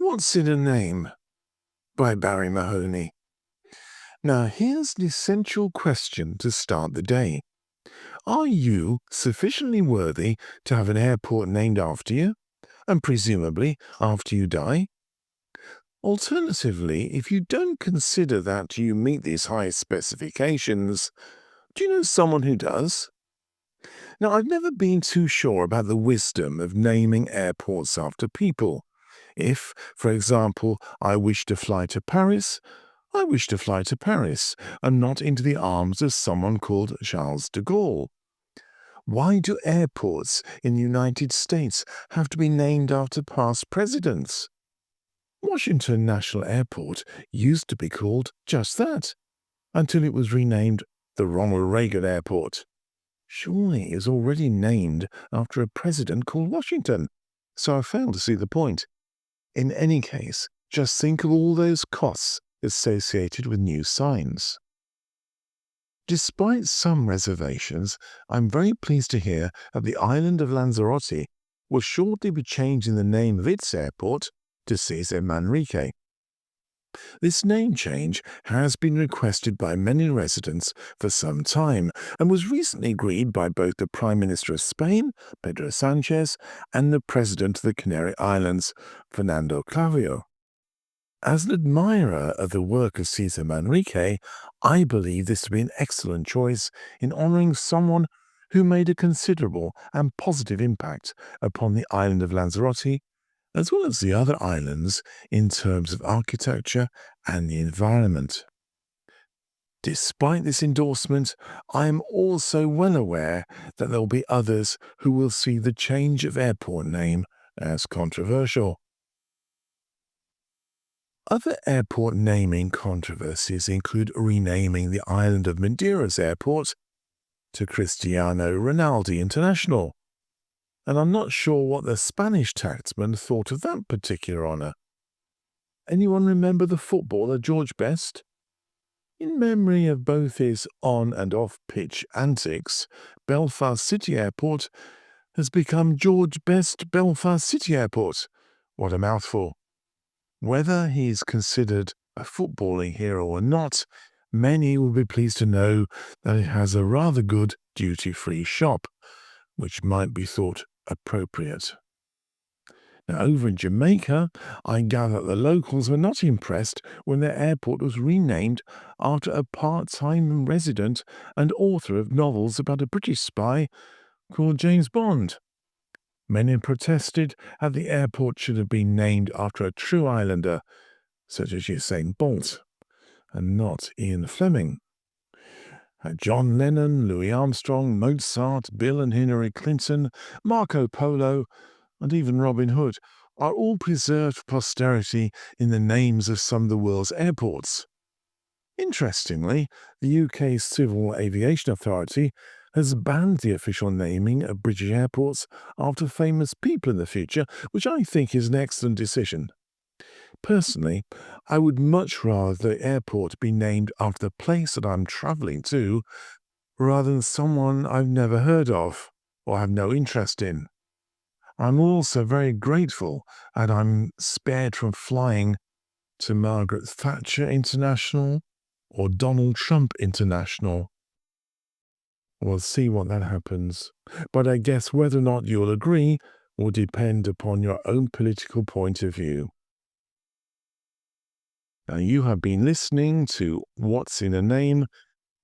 What's in a Name? By Barrie Mahoney. Now, here's the essential question to start the day. Are you sufficiently worthy to have an airport named after you, and presumably after you die? Alternatively, if you don't consider that you meet these high specifications, do you know someone who does? Now, I've never been too sure about the wisdom of naming airports after people. If, for example, I wish to fly to Paris, I wish to fly to Paris, and not into the arms of someone called Charles de Gaulle. Why do airports in the United States have to be named after past presidents? Washington National Airport used to be called just that, until it was renamed the Ronald Reagan Airport. Surely it was already named after a president called Washington, so I fail to see the point. In any case, just think of all those costs associated with new signs. Despite some reservations, I'm very pleased to hear that the island of Lanzarote will shortly be changing the name of its airport to Cesar Manrique. This name change has been requested by many residents for some time and was recently agreed by both the Prime Minister of Spain, Pedro Sanchez, and the President of the Canary Islands, Fernando Clavijo. As an admirer of the work of Cesar Manrique, I believe this to be an excellent choice in honouring someone who made a considerable and positive impact upon the island of Lanzarote, as well as the other islands in terms of architecture and the environment. Despite this endorsement, I am also well aware that there will be others who will see the change of airport name as controversial. Other airport naming controversies include renaming the island of Madeira's airport to Cristiano Ronaldo International, and I'm not sure what the Spanish taxman thought of that particular honour. Anyone remember the footballer George Best? In memory of both his on- and off-pitch antics, Belfast City Airport has become George Best Belfast City Airport. What a mouthful. Whether he is considered a footballing hero or not, many will be pleased to know that it has a rather good duty-free shop, which might be thought appropriate. Now, over in Jamaica, I gather that the locals were not impressed when their airport was renamed after a part-time resident and author of novels about a British spy called James Bond. Many protested that the airport should have been named after a true islander, such as Usain Bolt, and not Ian Fleming. John Lennon, Louis Armstrong, Mozart, Bill and Hillary Clinton, Marco Polo, and even Robin Hood are all preserved for posterity in the names of some of the world's airports. Interestingly, the UK's Civil Aviation Authority has banned the official naming of British airports after famous people in the future, which I think is an excellent decision. Personally, I would much rather the airport be named after the place that I'm travelling to, rather than someone I've never heard of or have no interest in. I'm also very grateful that I'm spared from flying to Margaret Thatcher International or Donald Trump International. We'll see what that happens. But I guess whether or not you'll agree will depend upon your own political point of view. Now, you have been listening to What's in a Name,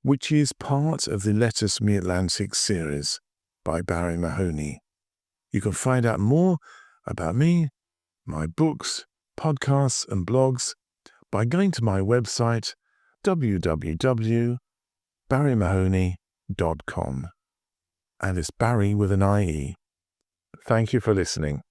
which is part of the Let Us Me Atlantic series by Barrie Mahoney. You can find out more about me, my books, podcasts, and blogs by going to my website, www.barriemahoney.com. And it's Barrie with an IE. Thank you for listening.